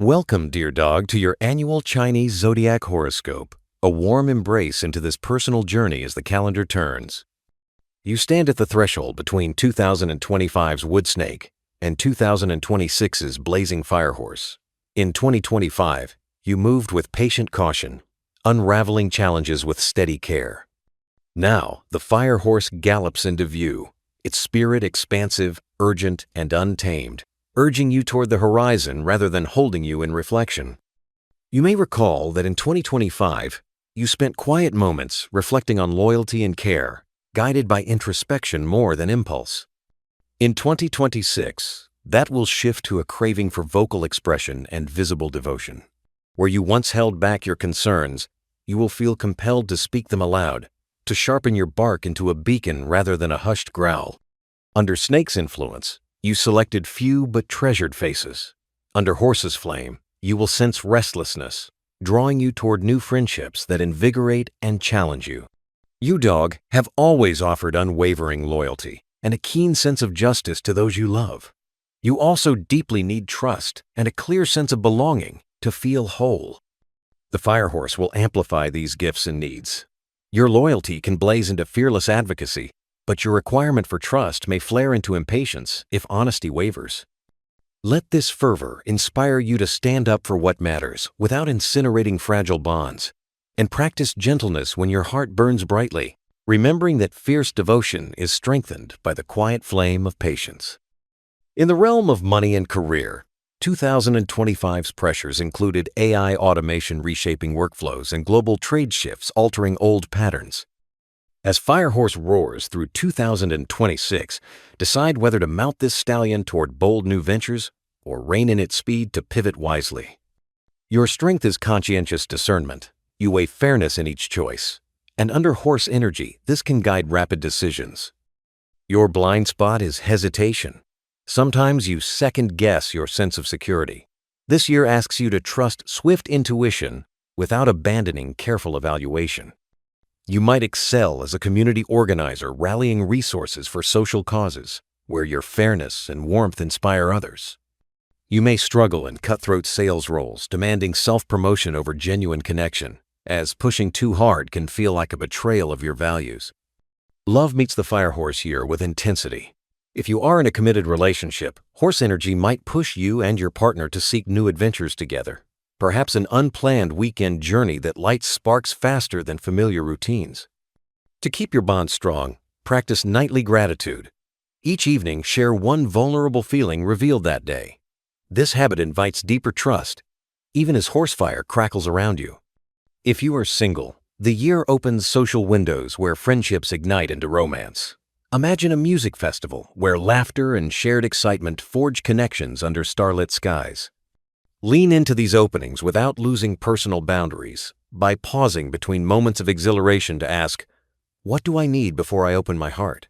Welcome, dear dog, to your annual Chinese Zodiac horoscope, a warm embrace into this personal journey as the calendar turns. You stand at the threshold between 2025's Wood Snake and 2026's Blazing Firehorse. In 2025, you moved with patient caution, unraveling challenges with steady care. Now, the Firehorse gallops into view, its spirit expansive, urgent, and untamed, urging you toward the horizon rather than holding you in reflection. You may recall that in 2025, you spent quiet moments reflecting on loyalty and care, guided by introspection more than impulse. In 2026, that will shift to a craving for vocal expression and visible devotion. Where you once held back your concerns, you will feel compelled to speak them aloud, to sharpen your bark into a beacon rather than a hushed growl. Under Snake's influence, you selected few but treasured faces. Under Horse's flame, you will sense restlessness, drawing you toward new friendships that invigorate and challenge you. You, dog, have always offered unwavering loyalty and a keen sense of justice to those you love. You also deeply need trust and a clear sense of belonging to feel whole. The Firehorse will amplify these gifts and needs. Your loyalty can blaze into fearless advocacy, but your requirement for trust may flare into impatience if honesty wavers. Let this fervor inspire you to stand up for what matters without incinerating fragile bonds, and practice gentleness when your heart burns brightly, remembering that fierce devotion is strengthened by the quiet flame of patience. In the realm of money and career, 2025's pressures included AI automation reshaping workflows and global trade shifts altering old patterns. As Firehorse roars through 2026, decide whether to mount this stallion toward bold new ventures or rein in its speed to pivot wisely. Your strength is conscientious discernment. You weigh fairness in each choice, and under Horse energy, this can guide rapid decisions. Your blind spot is hesitation. Sometimes you second-guess your sense of security. This year asks you to trust swift intuition without abandoning careful evaluation. You might excel as a community organizer rallying resources for social causes, where your fairness and warmth inspire others. You may struggle in cutthroat sales roles, demanding self-promotion over genuine connection, as pushing too hard can feel like a betrayal of your values. Love meets the Firehorse here with intensity. If you are in a committed relationship, Horse energy might push you and your partner to seek new adventures together. Perhaps an unplanned weekend journey that lights sparks faster than familiar routines. To keep your bond strong, practice nightly gratitude. Each evening, share one vulnerable feeling revealed that day. This habit invites deeper trust, even as horsefire crackles around you. If you are single, the year opens social windows where friendships ignite into romance. Imagine a music festival where laughter and shared excitement forge connections under starlit skies. Lean into these openings without losing personal boundaries by pausing between moments of exhilaration to ask, what do I need before I open my heart?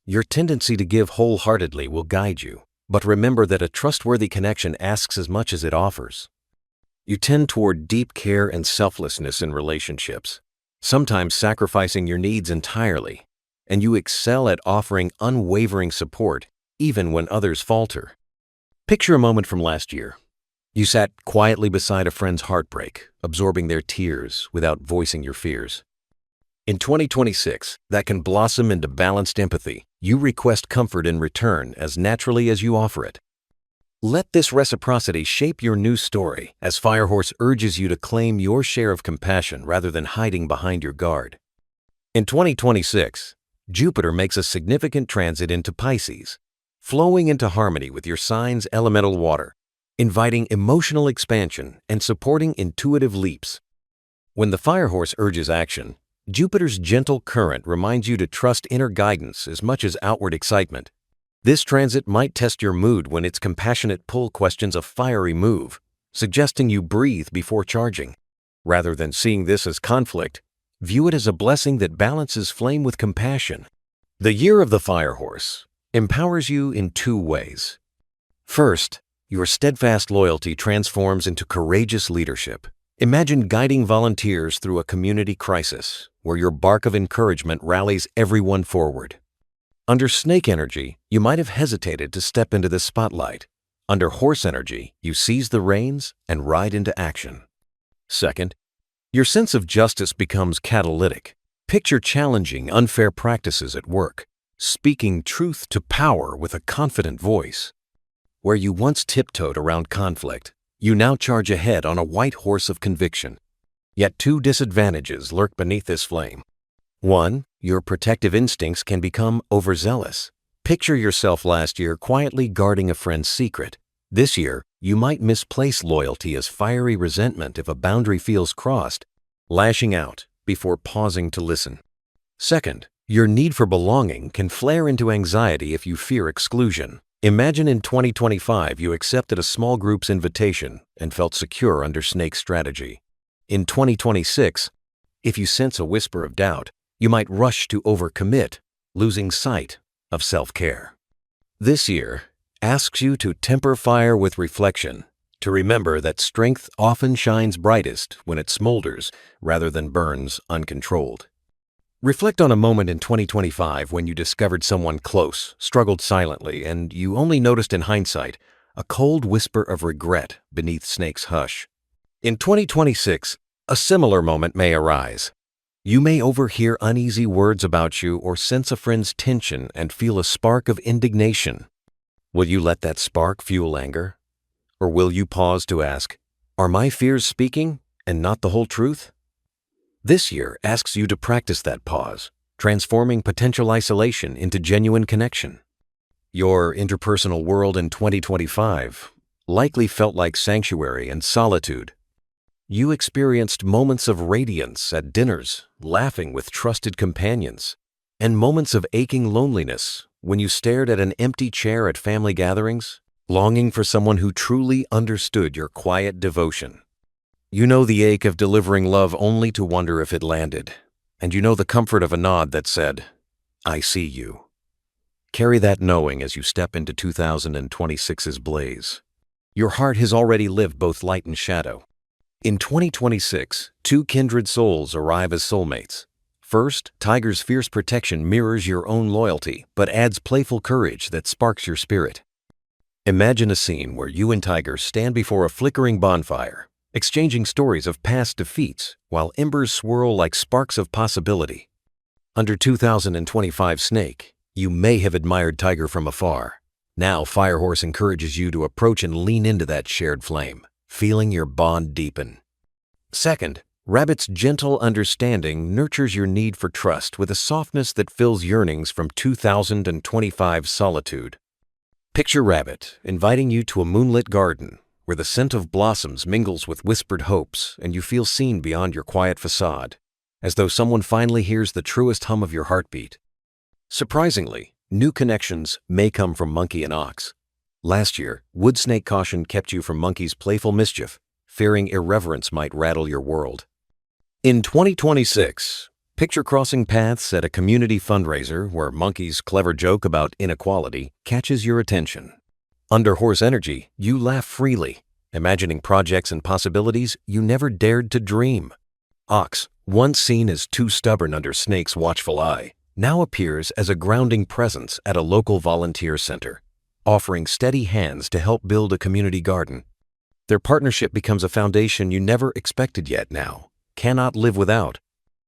Your tendency to give wholeheartedly will guide you, but remember that a trustworthy connection asks as much as it offers. You tend toward deep care and selflessness in relationships, sometimes sacrificing your needs entirely, and you excel at offering unwavering support even when others falter. Picture a moment from last year. You sat quietly beside a friend's heartbreak, absorbing their tears without voicing your fears. In 2026, that can blossom into balanced empathy. You request comfort in return as naturally as you offer it. Let this reciprocity shape your new story as Firehorse urges you to claim your share of compassion rather than hiding behind your guard. In 2026, Jupiter makes a significant transit into Pisces, flowing into harmony with your sign's elemental water, inviting emotional expansion and supporting intuitive leaps. When the Firehorse urges action, Jupiter's gentle current reminds you to trust inner guidance as much as outward excitement. This transit might test your mood when its compassionate pull questions a fiery move, suggesting you breathe before charging. Rather than seeing this as conflict, view it as a blessing that balances flame with compassion. The year of the Firehorse empowers you in two ways. First, your steadfast loyalty transforms into courageous leadership. Imagine guiding volunteers through a community crisis, where your bark of encouragement rallies everyone forward. Under Snake energy, you might have hesitated to step into the spotlight, Under horse energy, you seize the reins and ride into action. Second, your sense of justice becomes catalytic. Picture challenging unfair practices at work, speaking truth to power with a confident voice. Where you once tiptoed around conflict, you now charge ahead on a white horse of conviction. Yet two disadvantages lurk beneath this flame. One, your protective instincts can become overzealous. Picture yourself last year quietly guarding a friend's secret. This year, you might misplace loyalty as fiery resentment if a boundary feels crossed, lashing out before pausing to listen. Second, your need for belonging can flare into anxiety if you fear exclusion. Imagine in 2025 you accepted a small group's invitation and felt secure under Snake's strategy. In 2026, if you sense a whisper of doubt, you might rush to overcommit, losing sight of self-care. This year asks you to temper fire with reflection, to remember that strength often shines brightest when it smolders rather than burns uncontrolled. Reflect on a moment in 2025 when you discovered someone close struggled silently and you only noticed in hindsight a cold whisper of regret beneath Snake's hush. In 2026, a similar moment may arise. You may overhear uneasy words about you or sense a friend's tension and feel a spark of indignation. Will you let that spark fuel anger? Or will you pause to ask, are my fears speaking and not the whole truth? This year asks you to practice that pause, transforming potential isolation into genuine connection. Your interpersonal world in 2025 likely felt like sanctuary and solitude. You experienced moments of radiance at dinners, laughing with trusted companions, and moments of aching loneliness when you stared at an empty chair at family gatherings, longing for someone who truly understood your quiet devotion. You know the ache of delivering love only to wonder if it landed, and you know the comfort of a nod that said, I see you. Carry that knowing as you step into 2026's blaze. Your heart has already lived both light and shadow. In 2026, two kindred souls arrive as soulmates. First, Tiger's fierce protection mirrors your own loyalty, but adds playful courage that sparks your spirit. Imagine a scene where you and Tiger stand before a flickering bonfire, exchanging stories of past defeats while embers swirl like sparks of possibility. Under 2025 Snake, you may have admired Tiger from afar. Now Firehorse encourages you to approach and lean into that shared flame, feeling your bond deepen. Second, Rabbit's gentle understanding nurtures your need for trust with a softness that fills yearnings from 2025 solitude. Picture Rabbit inviting you to a moonlit garden where the scent of blossoms mingles with whispered hopes and you feel seen beyond your quiet facade, as though someone finally hears the truest hum of your heartbeat. Surprisingly, new connections may come from Monkey and Ox. Last year, Wood Snake caution kept you from Monkey's playful mischief, fearing irreverence might rattle your world. In 2026, picture crossing paths at a community fundraiser where Monkey's clever joke about inequality catches your attention. Under Horse energy, you laugh freely, imagining projects and possibilities you never dared to dream. Ox, once seen as too stubborn under Snake's watchful eye, now appears as a grounding presence at a local volunteer center, offering steady hands to help build a community garden. Their partnership becomes a foundation you never expected yet now cannot live without.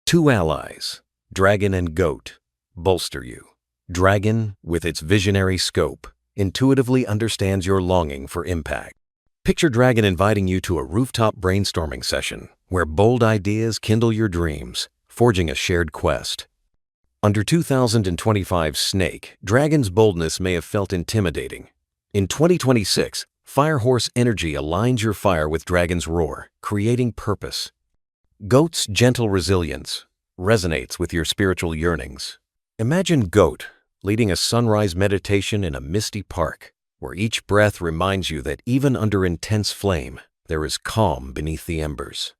Two allies, Dragon and Goat, bolster you. Dragon, with its visionary scope, intuitively understands your longing for impact. Picture Dragon inviting you to a rooftop brainstorming session where bold ideas kindle your dreams, forging a shared quest. Under 2025 Snake, Dragon's boldness may have felt intimidating. In 2026, Firehorse energy aligns your fire with Dragon's roar, creating purpose. Goat's gentle resilience resonates with your spiritual yearnings. Imagine Goat leading a sunrise meditation in a misty park, where each breath reminds you that even under intense flame, there is calm beneath the embers.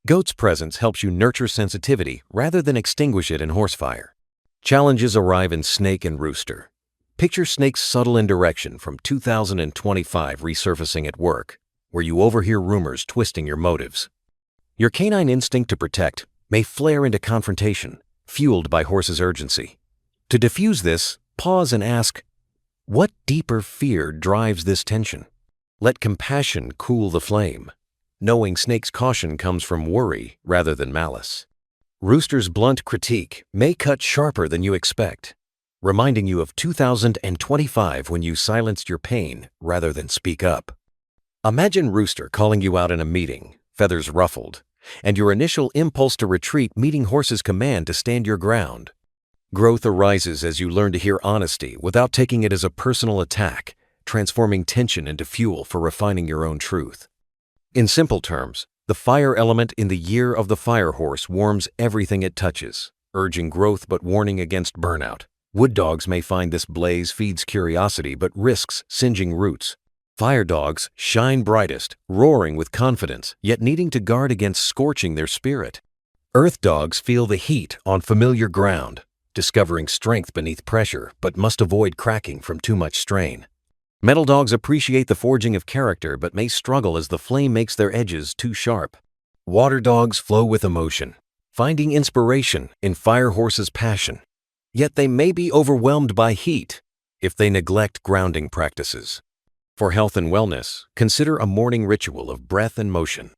Goat's presence helps you nurture sensitivity rather than extinguish it in horsefire. Challenges arrive in Snake and Rooster. Picture Snake's subtle indirection from 2025 resurfacing at work, where you overhear rumors twisting your motives. Your canine instinct to protect may flare into confrontation, fueled by Horse's urgency. To diffuse this, pause and ask, What deeper fear drives this tension? Let compassion cool the flame. Knowing Snake's caution comes from worry rather than malice. Rooster's blunt critique may cut sharper than you expect, reminding you of 2025 when you silenced your pain rather than speak up. Imagine Rooster calling you out in a meeting, feathers ruffled, and your initial impulse to retreat meeting Horse's command to stand your ground. Growth arises as you learn to hear honesty without taking it as a personal attack, transforming tension into fuel for refining your own truth. In simple terms, the fire element in the year of the fire horse warms everything it touches, urging growth but warning against burnout. Wood dogs may find this blaze feeds curiosity but risks singeing roots. Fire dogs shine brightest, roaring with confidence, yet needing to guard against scorching their spirit. Earth dogs feel the heat on familiar ground, discovering strength beneath pressure but must avoid cracking from too much strain. Metal dogs appreciate the forging of character but may struggle as the flame makes their edges too sharp. Water dogs flow with emotion, finding inspiration in fire horse's passion. Yet they may be overwhelmed by heat if they neglect grounding practices. For health and wellness, consider a morning ritual of breath and motion.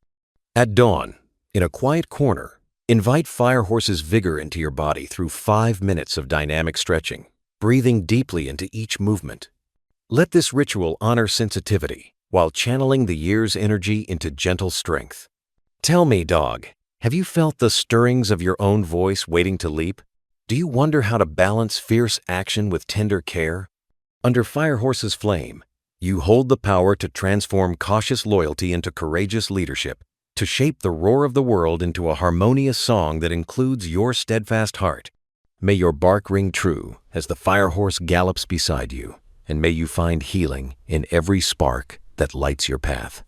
At dawn, in a quiet corner, invite fire horse's vigor into your body through 5 minutes of dynamic stretching, breathing deeply into each movement. Let this ritual honor sensitivity while channeling the year's energy into gentle strength. Tell me, dog, have you felt the stirrings of your own voice waiting to leap? Do you wonder how to balance fierce action with tender care? Under fire horse's flame, you hold the power to transform cautious loyalty into courageous leadership, to shape the roar of the world into a harmonious song that includes your steadfast heart. May your bark ring true as the fire horse gallops beside you, and may you find healing in every spark that lights your path.